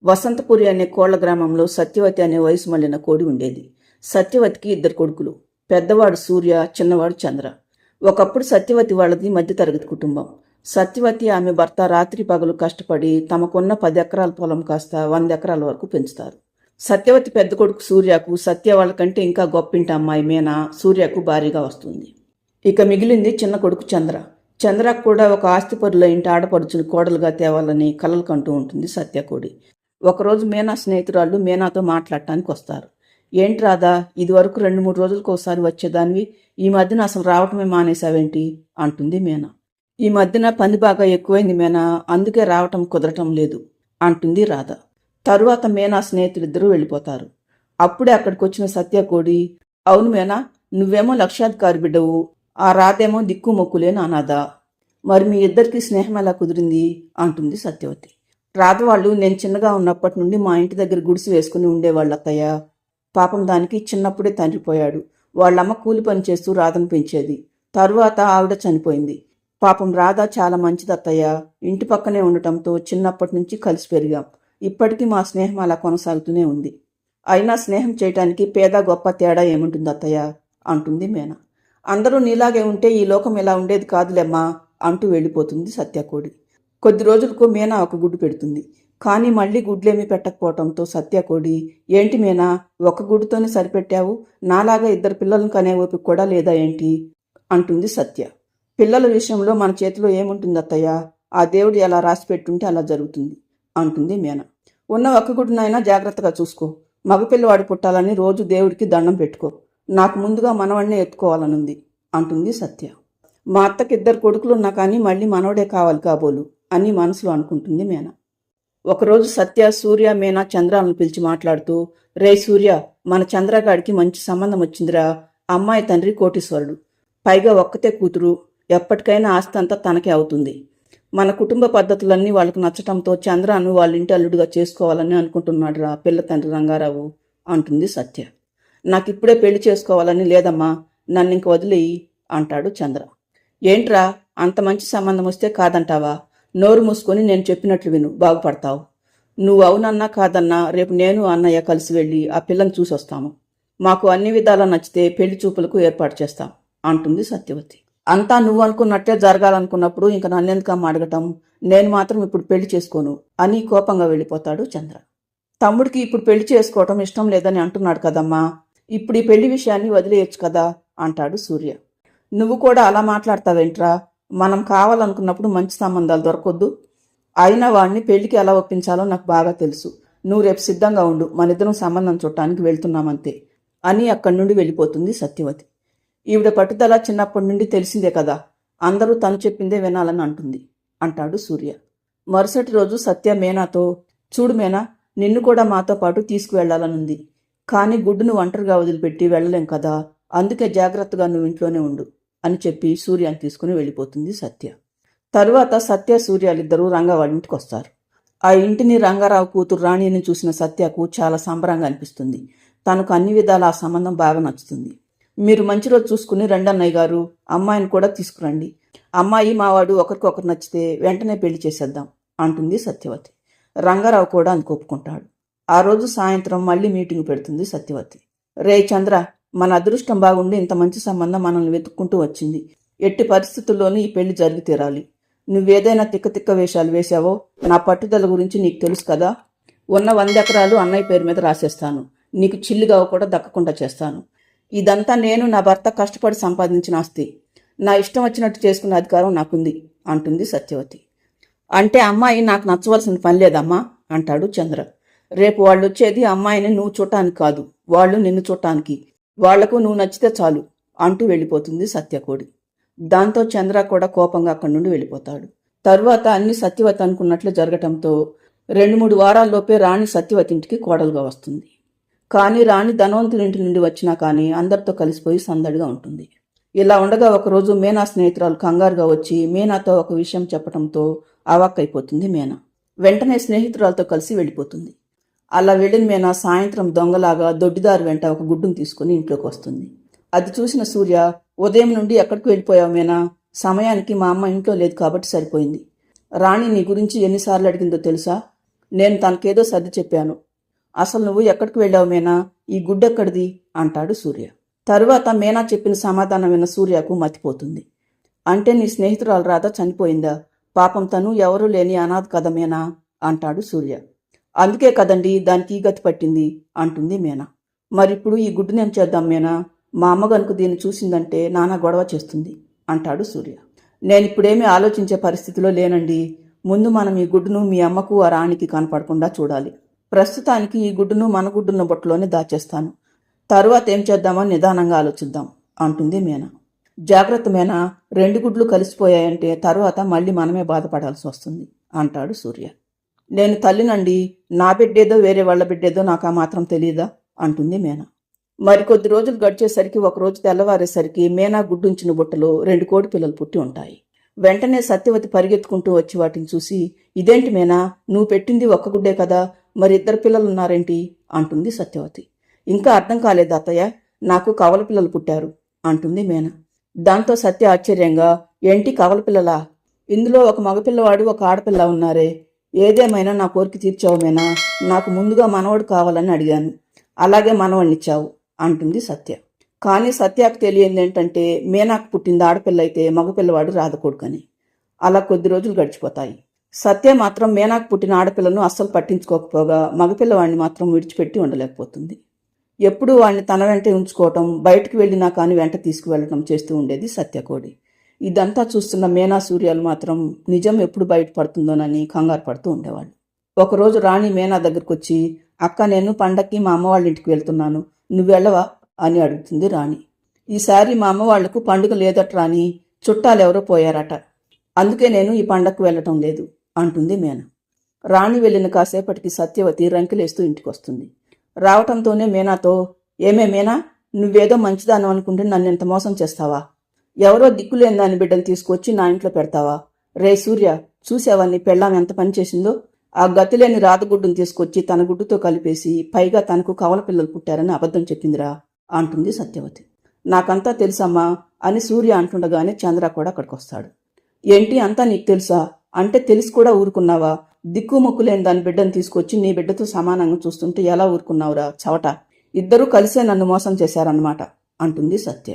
వసంతపురి అనే కోళ్ల గ్రామంలో సత్యవతి అనే వయసు మళ్లిన కోడి ఉండేది. సత్యవతికి 2 కొడుకులు. పెద్దవాడు సూర్య, చిన్నవాడు చంద్ర. ఒకప్పుడు సత్యవతి వాళ్ళది మధ్యతరగతి కుటుంబం. సత్యవతి ఆమె భర్త రాత్రి పగలు కష్టపడి తమకున్న 10 ఎకరాల పొలం కాస్త 100 ఎకరాల వరకు పెంచుతారు. సత్యవతి పెద్ద కొడుకు సూర్యకు సత్య వాళ్ళకంటే ఇంకా గొప్పింటి అమ్మాయి మీనా సూర్యకు భారీగా వస్తుంది. ఇక మిగిలింది చిన్న కొడుకు చంద్ర. చంద్రకు కూడా ఒక ఆస్తిపరుల ఇంటి ఆడపడుచుని కోడలుగా తేవాలని కలలు కంటూ ఉంటుంది సత్యకోడి. ఒకరోజు మీనా స్నేహితురాళ్ళు మీనాతో మాట్లాడటానికి వస్తారు. ఏంటి రాదా, ఇదివరకు 2-3 రోజులకు ఒకసారి వచ్చేదానివి, ఈ మధ్యన అసలు రావటమే మానేశావేంటి అంటుంది మీనా. ఈ మధ్యన పని బాగా ఎక్కువైంది మీనా, అందుకే రావటం కుదరటం లేదు అంటుంది రాధ. తరువాత మీనా స్నేహితులిద్దరూ వెళ్ళిపోతారు. అప్పుడే అక్కడికి వచ్చిన సత్యకోడి, అవును మీనా, నువ్వేమో లక్షాధికారి బిడ్డవు, ఆ రాధేమో దిక్కు మొక్కులేని అనాథ, మరి మీ ఇద్దరికి స్నేహం ఎలా కుదిరింది అంటుంది సత్యవతి. రాధ వాళ్ళు నేను చిన్నగా ఉన్నప్పటి నుండి మా ఇంటి దగ్గర గుడిసి వేసుకుని ఉండేవాళ్ళు అత్తయ్య. పాపం దానికి చిన్నప్పుడే తండ్రి పోయాడు. వాళ్ళమ్మ కూలి పని చేస్తూ రాధను పెంచేది. తరువాత ఆవిడ చనిపోయింది. పాపం రాధ చాలా మంచిది అత్తయ్య. ఇంటి పక్కనే ఉండటంతో చిన్నప్పటి నుంచి కలిసి పెరిగాం. ఇప్పటికీ మా స్నేహం అలా కొనసాగుతూనే ఉంది. అయినా స్నేహం చేయటానికి పేద గొప్ప తేడా ఏముంటుంది అత్తయ్య అంటుంది మీనా. అందరూ నీలాగే ఉంటే ఈ లోకం ఇలా ఉండేది కాదులేమ్మా అంటూ వెళ్ళిపోతుంది సత్యకోడి. కొద్ది రోజులకు మీనా ఒక గుడ్డు పెడుతుంది. కానీ మళ్ళీ గుడ్లేమీ పెట్టకపోవటంతో సత్యకోడి, ఏంటి మీనా, ఒక గుడ్డుతోనే సరిపెట్టావు, నాలాగా 2 పిల్లలను కనే ఓపిక కూడా లేదా ఏంటి అంటుంది సత్య. పిల్లల విషయంలో మన చేతిలో ఏముంటుంది అత్తయ్య, ఆ దేవుడు ఎలా రాసి పెట్టుంటే అలా జరుగుతుంది అంటుంది మీనా. ఉన్న ఒక గుడ్డునైనా జాగ్రత్తగా చూసుకో. మగపిల్లవాడు పుట్టాలని రోజు దేవుడికి దండం పెట్టుకో. నాకు ముందుగా మనవాడినే ఎత్తుకోవాలనుంది అంటుంది సత్య. మా అత్తకి 2 కొడుకులున్నా కానీ మళ్ళీ మనవడే కావాలి కాబోలు అని మనసులో అనుకుంటుంది మీనా. ఒకరోజు సత్య, సూర్య, మీనా చంద్రాలను పిలిచి మాట్లాడుతూ, రే సూర్య, మన చంద్రగాడికి మంచి సంబంధం వచ్చిందిరా. అమ్మాయి తండ్రి కోటీశ్వరుడు, పైగా ఒక్కతే కూతురు, ఎప్పటికైనా ఆస్తి అంతా తనకే అవుతుంది. మన కుటుంబ పద్ధతులన్నీ వాళ్ళకు నచ్చటంతో చంద్రాను వాళ్ళ ఇంటి అల్లుడుగా చేసుకోవాలని అనుకుంటున్నాడు రా పిల్ల తండ్రి రంగారావు అంటుంది సత్య. నాకిప్పుడే పెళ్లి చేసుకోవాలని లేదమ్మా, నన్ను ఇంక వదిలేయి అంటాడు చంద్ర. ఏంట్రా, అంత మంచి సంబంధం వస్తే కాదంటావా? నోరు మూసుకొని నేను చెప్పినట్లు విను, బాగుపడతావు. నువ్వు అవునన్నా కాదన్నా రేపు నేను అన్నయ్య కలిసి వెళ్ళి ఆ పిల్లని చూసొస్తాము. మాకు అన్ని విధాలా నచ్చితే పెళ్లి చూపులకు ఏర్పాటు చేస్తాం అంటుంది సత్యవతి. అంతా నువ్వు అనుకున్నట్టే జరగాలనుకున్నప్పుడు ఇంక నన్నెందుకమ్మ అడగటం, నేను మాత్రం ఇప్పుడు పెళ్లి చేసుకోను అని కోపంగా వెళ్ళిపోతాడు చంద్ర. తమ్ముడికి ఇప్పుడు పెళ్లి చేసుకోవటం ఇష్టం లేదని అంటున్నాడు కదమ్మా, ఇప్పుడు ఈ పెళ్లి విషయాన్ని వదిలేయచ్చు కదా అంటాడు సూర్య. నువ్వు కూడా అలా మాట్లాడతావేంట్రా, మనం కావాలనుకున్నప్పుడు మంచి సంబంధాలు దొరకొద్దు. అయినా వాడిని పెళ్లికి ఎలా ఒప్పించాలో నాకు బాగా తెలుసు. నువ్వు రేపు సిద్ధంగా ఉండు, మనిద్దరం సంబంధం చూడటానికి వెళ్తున్నామంతే అని అక్కడి నుండి వెళ్ళిపోతుంది సత్యవతి. ఈవిడ పట్టుదల చిన్నప్పటి నుండి తెలిసిందే కదా, అందరూ తను చెప్పిందే వినాలని అంటుంది అంటాడు సూర్య. మరుసటి రోజు సత్య మీనాతో, చూడు మీనా, నిన్ను కూడా మాతో పాటు తీసుకువెళ్లాలనుంది. కానీ గుడ్డును ఒంటరిగా వదిలిపెట్టి వెళ్ళలేం కదా, అందుకే జాగ్రత్తగా నువ్వు ఇంట్లోనే ఉండు అని చెప్పి సూర్యాన్ని తీసుకుని వెళ్ళిపోతుంది సత్య. తరువాత సత్య, సూర్యాలిద్దరూ రంగా వాళ్ళ ఇంటికి వస్తారు. ఆ ఇంటిని రంగారావు కూతురు రాణిని చూసిన సత్యకు చాలా సంబరంగా అనిపిస్తుంది. తనకు అన్ని విధాల ఆ సంబంధం బాగా నచ్చుతుంది. మీరు మంచి రోజు చూసుకుని రెండన్నయ్య గారు, అమ్మాయిని కూడా తీసుకురండి. అమ్మాయి మావాడు ఒకరికొకరు నచ్చితే వెంటనే పెళ్లి చేసేద్దాం అంటుంది సత్యవతి. రంగారావు కూడా అందుకు ఒప్పుకుంటాడు. ఆ రోజు సాయంత్రం మళ్ళీ మీటింగ్ పెడుతుంది సత్యవతి. రే చంద్ర, మన అదృష్టం బాగుండి ఇంత మంచి సంబంధం మనల్ని వెతుక్కుంటూ వచ్చింది. ఎట్టి పరిస్థితుల్లోనూ ఈ పెళ్లి జరిగి తీరాలి. నువ్వేదైనా తిక్క వేషాలు వేశావో నా పట్టుదల గురించి నీకు తెలుసు కదా. ఉన్న 100 ఎకరాలు అన్నయ్య పేరు మీద రాసేస్తాను. నీకు చిల్లుగా కూడా దక్కకుండా చేస్తాను. ఇదంతా నేను నా భర్త కష్టపడి సంపాదించిన ఆస్తి. నా ఇష్టం వచ్చినట్టు చేసుకునే అధికారం నాకుంది అంటుంది సత్యవతి. అంటే అమ్మాయి నాకు నచ్చవలసిన పని లేదమ్మా అంటాడు చంద్ర. రేపు వాళ్ళు వచ్చేది అమ్మాయిని నువ్వు చూడటానికి కాదు, వాళ్ళు నిన్ను చూడటానికి. వాళ్లకు నువ్వు నచ్చితే చాలు అంటూ వెళ్ళిపోతుంది సత్యకోడి. దాంతో చంద్ర కూడా కోపంగా అక్కడి నుండి వెళ్ళిపోతాడు. తరువాత అన్ని సత్యవతి అనుకున్నట్లు జరగటంతో 2-3 వారాల్లోపే రాణి సత్యవతి ఇంటికి కోడలుగా వస్తుంది. కానీ రాణి ధనవంతుడింటి నుండి వచ్చినా కానీ అందరితో కలిసిపోయి సందడిగా ఉంటుంది. ఇలా ఉండగా ఒకరోజు మీనా స్నేహితురాలు కంగారుగా వచ్చి మీనాతో ఒక విషయం చెప్పడంతో అవాక్కైపోతుంది మీనా. వెంటనే స్నేహితురాలతో కలిసి వెళ్ళిపోతుంది. అలా వెళ్ళిన మీనా సాయంత్రం దొంగలాగా దొడ్డిదారు వెంట ఒక గుడ్డును తీసుకుని ఇంట్లోకి వస్తుంది. అది చూసిన సూర్య, ఉదయం నుండి ఎక్కడికి వెళ్ళిపోయావు మీనా, సమయానికి మా అమ్మ ఇంట్లో లేదు కాబట్టి సరిపోయింది. రాణి నీ గురించి ఎన్నిసార్లు అడిగిందో తెలుసా? నేను తనకేదో సర్ది చెప్పాను. అసలు నువ్వు ఎక్కడికి వెళ్ళావు మీనా, ఈ గుడ్డెక్కడిది అంటాడు సూర్య. తరువాత మీనా చెప్పిన సమాధానం విన్న సూర్యకు మతిపోతుంది. అంటే నీ స్నేహితురాలు రాధ చనిపోయిందా? పాపం తను ఎవరూ లేని అనాథ కథ మీనా అంటాడు సూర్య. అందుకే కదండి దానికి ఈ గతి పట్టింది అంటుంది మీనా. మరిప్పుడు ఈ గుడ్డునేం చేద్దాం మీనా? మా అమ్మ గనుక దీన్ని చూసిందంటే నానా గొడవ చేస్తుంది అంటాడు సూర్య. నేనిప్పుడేమీ ఆలోచించే పరిస్థితిలో లేనండి. ముందు మనం ఈ గుడ్డును మీ అమ్మకు ఆ రాణికి కనపడకుండా చూడాలి. ప్రస్తుతానికి ఈ గుడ్డును మన గుడ్డున్న బొట్టులోనే దాచేస్తాను. తరువాత ఏం చేద్దామని నిదానంగా ఆలోచిద్దాం అంటుంది మీనా. జాగ్రత్త మీనా, 2 గుడ్లు కలిసిపోయాయంటే తరువాత మళ్ళీ మనమే బాధపడాల్సి వస్తుంది అంటాడు సూర్య. నేను తల్లినండి, నా బిడ్డేదో వేరే వాళ్ళ బిడ్డేదో నాకు ఆ మాత్రం తెలియదా అంటుంది మీనా. మరికొద్ది రోజులు గడిచేసరికి ఒకరోజు తెల్లవారేసరికి మీనా గుడ్డుంచిన బుట్టలో 2 కోడి పిల్లలు పుట్టి ఉంటాయి. వెంటనే సత్యవతి పరిగెత్తుకుంటూ వచ్చి వాటిని చూసి, ఇదేంటి మీనా, నువ్వు పెట్టింది ఒక్క గుడ్డే కదా, మరి 2 పిల్లలున్నారేంటి అంటుంది సత్యవతి. ఇంకా అర్థం కాలేదు అత్తయ్య, నాకు కవల పిల్లలు పుట్టారు అంటుంది మీనా. దాంతో సత్య ఆశ్చర్యంగా, ఏంటి కవల పిల్లలా? ఇందులో ఒక మగపిల్లవాడు ఒక ఆడపిల్ల ఉన్నారే. ఏదేమైనా నా కోరిక తీర్చావు మీనా, నాకు ముందుగా మనవడు కావాలని అడిగాను, అలాగే మనవణ్ణిచ్చావు అంటుంది సత్య. కానీ సత్యకు తెలియంది ఏంటంటే మీనాకు పుట్టింది ఆడపిల్ల అయితే మగపిల్లవాడు రాధకొడుకని. అలా కొద్ది రోజులు గడిచిపోతాయి. సత్య మాత్రం మీనాకు పుట్టిన ఆడపిల్లను అస్సలు పట్టించుకోకపోగా మగపిల్లవాడిని మాత్రం విడిచిపెట్టి ఉండలేకపోతుంది. ఎప్పుడూ వాడిని తన వెంటే ఉంచుకోవటం, బయటకు వెళ్ళినా కానీ వెంట తీసుకువెళ్ళటం చేస్తూ ఉండేది సత్యకోడి. ఇదంతా చూస్తున్న మీనా సూర్యాలు మాత్రం నిజం ఎప్పుడు బయటపడుతుందోనని కంగారు పడుతూ ఉండేవాళ్ళు. ఒకరోజు రాణి మీనా దగ్గరకు వచ్చి, అక్క నేను పండక్కి మా అమ్మ వాళ్ళ ఇంటికి వెళ్తున్నాను, నువ్వు వెళ్ళవా అని అడుగుతుంది రాణి. ఈసారి మా అమ్మ వాళ్లకు పండుగ లేదట రాణి, చుట్టాలెవరో పోయారట, అందుకే నేను ఈ పండగకు వెళ్ళటం లేదు అంటుంది మీనా. రాణి వెళ్ళిన కాసేపటికి సత్యవతి రంకెలేస్తూ ఇంటికి వస్తుంది. రావటంతోనే మీనాతో, ఏమే మీనా, నువ్వేదో మంచిదానం అనుకుంటే నన్ను ఎంత మోసం చేస్తావా? ఎవరో దిక్కులేని దాని బిడ్డను తీసుకొచ్చి నా ఇంట్లో పెడతావా? రే సూర్య, చూసావా నీ పెళ్ళాం ఎంత పని చేసిందో? ఆ గతిలేని రాధగుడ్డును తీసుకొచ్చి తన గుడ్డుతో కలిపేసి పైగా తనకు కవల పిల్లలు పుట్టారని అబద్ధం చెప్పిందిరా అంటుంది సత్యవతి. నాకంతా తెలుసమ్మా అని సూర్య అంటుండగానే చంద్ర కూడా అక్కడికి వస్తాడు. ఏంటి అంతా నీకు తెలుసా? అంటే తెలిసి కూడా ఊరుకున్నావా? దిక్కు మొక్కులేని దాని బిడ్డను తీసుకొచ్చి నీ బిడ్డతో సమానంగా చూస్తుంటే ఎలా ఊరుకున్నావురా చవట? ఇద్దరూ కలిసే నన్ను మోసం చేశారన్నమాట అంటుంది సత్య.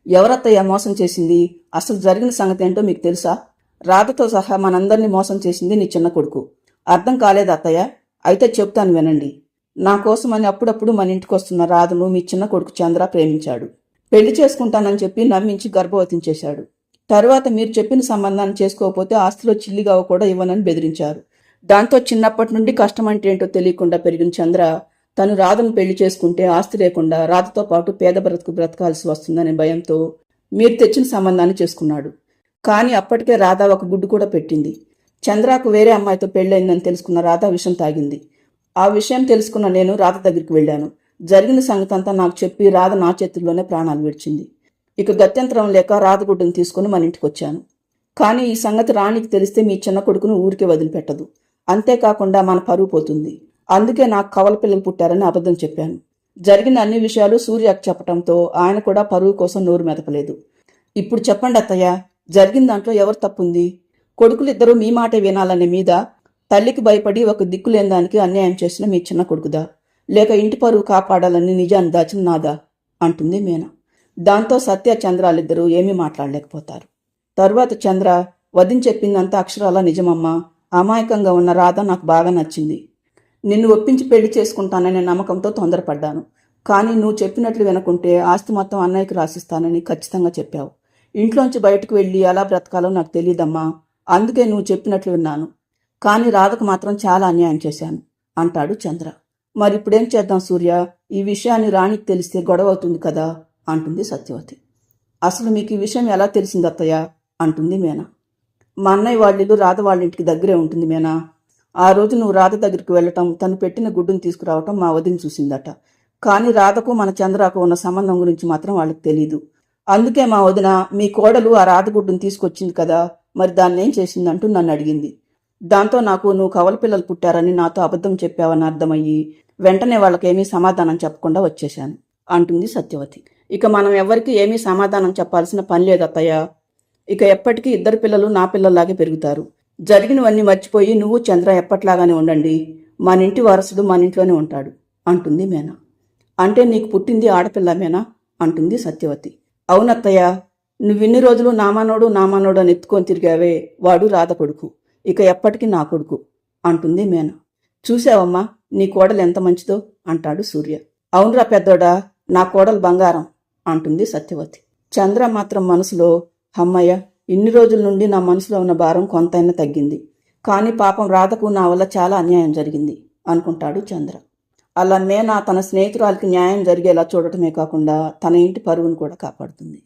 ఎవరత్తయ్య మోసం చేసింది? అసలు జరిగిన సంగతి ఏంటో మీకు తెలుసా? రాధతో సహా మనందరినీ మోసం చేసింది నీ చిన్న కొడుకు. అర్థం కాలేదు అత్తయ్య? అయితే చెప్తాను వినండి. నా కోసమని అప్పుడప్పుడు మన ఇంటికి వస్తున్న రాధను మీ చిన్న కొడుకు చంద్ర ప్రేమించాడు. పెళ్లి చేసుకుంటానని చెప్పి నమ్మించి గర్భవతిని చేశాడు. తర్వాత మీరు చెప్పిన సంబంధాన్ని చేసుకోకపోతే ఆస్తిలో చిల్లిగావ కూడా ఇవ్వనని బెదిరించారు. దాంతో చిన్నప్పటి నుండి కష్టం అంటే ఏంటో తెలియకుండా పెరిగిన చంద్ర తను రాధను పెళ్లి చేసుకుంటే ఆస్తి లేకుండా రాధతో పాటు పేద బ్రతకాల్సి వస్తుందనే భయంతో మీరు తెచ్చిన సంబంధాన్ని చేసుకున్నాడు. కానీ అప్పటికే రాధ ఒక గుడ్డు కూడా పెట్టింది. చంద్రకు వేరే అమ్మాయితో పెళ్ళయిందని తెలుసుకున్న రాధ విషం తాగింది. ఆ విషయం తెలుసుకున్న నేను రాధ దగ్గరికి వెళ్ళాను. జరిగిన సంగతి అంతా నాకు చెప్పి రాధ నా చేతుల్లోనే ప్రాణాలు విడిచింది. ఇక గత్యంతరం లేక రాధగుడ్డును తీసుకుని మన ఇంటికి వచ్చాను. కానీ ఈ సంగతి రాణికి తెలిస్తే మీ చిన్న కొడుకును ఊరికే వదిలిపెట్టదు. అంతేకాకుండా మన పరువు పోతుంది. అందుకే నాకు కవల పిల్లలు పుట్టారని అబద్ధం చెప్పాను. జరిగిన అన్ని విషయాలు సూర్యకు చెప్పడంతో ఆయన కూడా పరువు కోసం నోరు మెదపలేదు. ఇప్పుడు చెప్పండి అత్తయ్య, జరిగిన దాంట్లో ఎవరు తప్పుంది? కొడుకులిద్దరూ మీ మాటే వినాలనే మీద తల్లికి భయపడి ఒక దిక్కులేని దానికి అన్యాయం చేసిన మీ చిన్న కొడుకుదా, లేక ఇంటి పరువు కాపాడాలని నిజాన్ని దాచిన నాదా అంటుంది మీనా. దాంతో సత్య చంద్రాలిద్దరూ ఏమీ మాట్లాడలేకపోతారు. తరువాత చంద్ర, వదిన చెప్పిందంతా అక్షరాల నిజమమ్మా. అమాయకంగా ఉన్న రాధ నాకు బాగా నచ్చింది. నిన్ను ఒప్పించి పెళ్లి చేసుకుంటాననే నమ్మకంతో తొందరపడ్డాను. కానీ నువ్వు చెప్పినట్లు వినకుంటే ఆస్తి మొత్తం అన్నయ్యకి రాసిస్తానని ఖచ్చితంగా చెప్పావు. ఇంట్లోంచి బయటకు వెళ్ళి ఎలా బ్రతకాలో నాకు తెలియదమ్మా. అందుకే నువ్వు చెప్పినట్లు విన్నాను. కానీ రాధకు మాత్రం చాలా అన్యాయం చేశాను అంటాడు చంద్ర. మరిప్పుడేం చేద్దాం సూర్య? ఈ విషయాన్ని రాణికి తెలిస్తే గొడవ అవుతుంది కదా అంటుంది సత్యవతి. అసలు మీకు ఈ విషయం ఎలా తెలిసింది అత్తయ్య అంటుంది మీనా. మా అన్నయ్య వాళ్ళిల్లు రాధ వాళ్ళ ఇంటికి దగ్గరే ఉంటుంది మీనా. ఆ రోజు నువ్వు రాధ దగ్గరికి వెళ్ళటం, తను పెట్టిన గుడ్డును తీసుకురావటం మా వదిన చూసిందట. కానీ రాధకు మన చంద్రకు ఉన్న సంబంధం గురించి మాత్రం వాళ్ళకి తెలీదు. అందుకే మా వదిన, మీ కోడలు ఆ రాధ గుడ్డును తీసుకొచ్చింది కదా, మరి దాన్ని ఏం చేసిందంటూ నన్ను అడిగింది. దాంతో నాకు నువ్వు కవల పిల్లలు పుట్టారని నాతో అబద్ధం చెప్పావని అర్థమయ్యి వెంటనే వాళ్ళకేమీ సమాధానం చెప్పకుండా వచ్చేశాను అంటుంది సత్యవతి. ఇక మనం ఎవ్వరికీ ఏమీ సమాధానం చెప్పాల్సిన పని లేదు అత్తయ్య. ఇక ఎప్పటికీ 2 పిల్లలు నా పిల్లల్లాగే పెరుగుతారు. జరిగినవన్నీ మర్చిపోయి నువ్వు చంద్ర ఎప్పట్లాగానే ఉండండి. మన ఇంటి వారసుడు మన ఇంట్లోనే ఉంటాడు అంటుంది మీనా. అంటే నీకు పుట్టింది ఆడపిల్ల మీనా అంటుంది సత్యవతి. అవునత్తయ్య, నువ్విన్ని రోజులు నామానోడు అని ఎత్తుకొని తిరిగావే, వాడు రాధ కొడుకు, ఇక ఎప్పటికీ నా కొడుకు అంటుంది మీనా. చూసావమ్మా నీ కోడలు ఎంత మంచిదో అంటాడు సూర్య. అవునురా పెద్దోడా, నా కోడలు బంగారం అంటుంది సత్యవతి. చంద్ర మాత్రం మనసులో, అమ్మయ్య, ఇన్ని రోజుల నుండి నా మనసులో ఉన్న భారం కొంతైనా తగ్గింది, కానీ పాపం రాధకు నా వల్ల చాలా అన్యాయం జరిగింది అనుకుంటాడు చంద్ర. అలా మీనా తన స్నేహితురాలికి న్యాయం జరిగేలా చూడటమే కాకుండా తన ఇంటి పరువును కూడా కాపాడుతుంది.